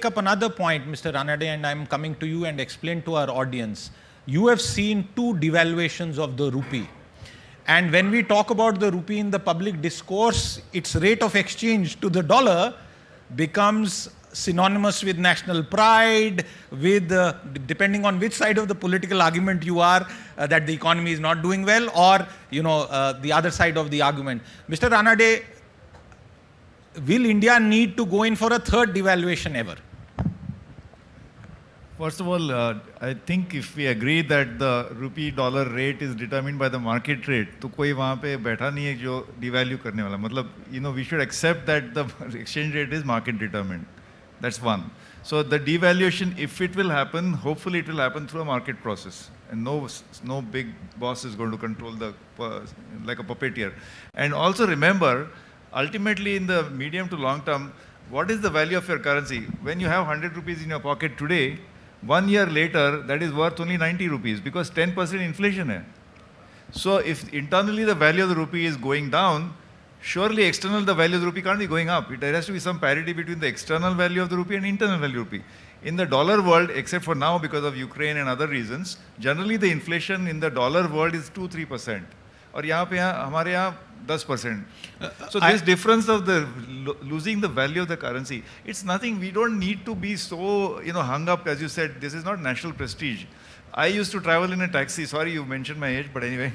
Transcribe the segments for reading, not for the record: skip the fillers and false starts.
up another point, Mr. Ranade, and I'm coming to you and explain to our audience. You have seen two devaluations of the rupee. And when we talk about the rupee in the public discourse, its rate of exchange to the dollar becomes synonymous with national pride, with, depending on which side of the political argument you are, that the economy is not doing well, or, the other side of the argument. Mr. Ranade, will India need to go in for a third devaluation ever? First of all, I think if we agree that the rupee dollar rate is determined by the market rate, तो कोई वहाँ पे बैठा नहीं है जो devalue करने वाला. मतलब, we should accept that the exchange rate is market determined. That's one. So the devaluation, if it will happen, hopefully it will happen through a market process. And no big boss is going to control like a puppeteer. And also remember, ultimately in the medium to long term, what is the value of your currency? When you have 100 rupees in your pocket today, 1 year later, that is worth only 90 rupees because 10% inflation hai. So if internally the value of the rupee is going down, surely external the value of the rupee can't be going up. There has to be some parity between the external value of the rupee and internal value of the rupee. In the dollar world, except for now because of Ukraine and other reasons, generally the inflation in the dollar world is 2-3%. और यहाँ पे हमारे यहाँ 10%. So this difference of the losing the value of the currency, it's nothing. We don't need to be so hung up, as you said. This is not national prestige. I used to travel in a taxi. Sorry, you mentioned my age, but anyway,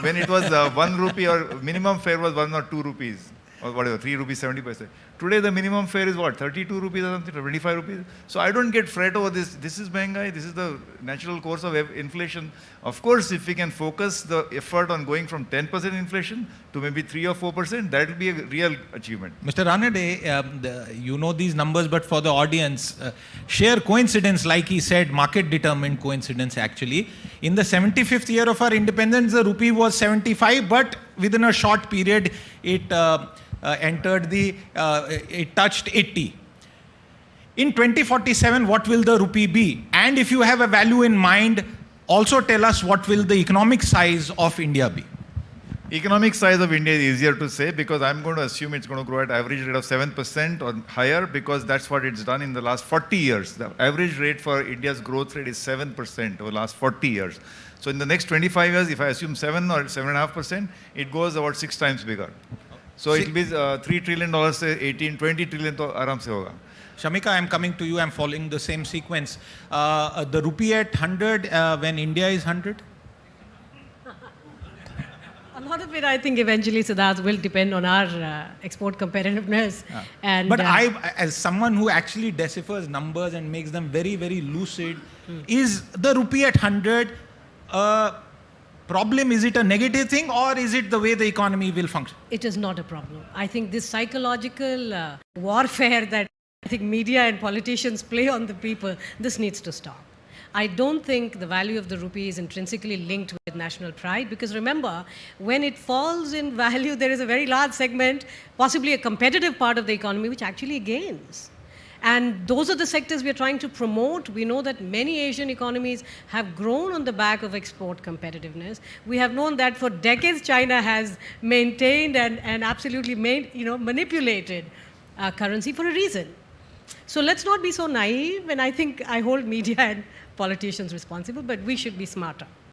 when it was 1 rupee or minimum fare was 1 or 2 rupees or whatever, 3 rupees 70 paise. Today the minimum fare is what, 32 rupees or something, 25 rupees. So I don't get fret over this. This is Mehungai. This is the natural course of inflation. Of course, if we can focus the effort on going from 10% inflation to maybe 3 or 4%, that will be a real achievement. Mr. Ranade, you know these numbers, but for the audience, share coincidence, like he said, market-determined coincidence actually. In the 75th year of our independence, the rupee was 75, but within a short period, it it touched 80. In 2047, what will the rupee be? And if you have a value in mind, also tell us what will the economic size of India be? Economic size of India is easier to say because I'm going to assume it's going to grow at average rate of 7% or higher because that's what it's done in the last 40 years. The average rate for India's growth rate is 7% over the last 40 years. So in the next 25 years, if I assume 7 or 7.5%, it goes about 6 times bigger. So it will be $3 trillion, 20 trillion to aram se hoga. Shamika, I'm coming to you. I'm following the same sequence. The rupee at 100 when India is 100? A lot of it, I think, eventually, Siddharth, will depend on our export competitiveness. And but I, as someone who actually deciphers numbers and makes them very, very lucid, is the rupee at 100 problem? Is it a negative thing or is it the way the economy will function? It is not a problem. I think this psychological warfare that I think media and politicians play on the people, this needs to stop. I don't think the value of the rupee is intrinsically linked with national pride because remember, when it falls in value, there is a very large segment, possibly a competitive part of the economy, which actually gains. And those are the sectors we are trying to promote. We know that many Asian economies have grown on the back of export competitiveness. We have known that for decades China has maintained and absolutely manipulated currency for a reason. So let's not be so naive, and I think I hold media and politicians responsible, but we should be smarter.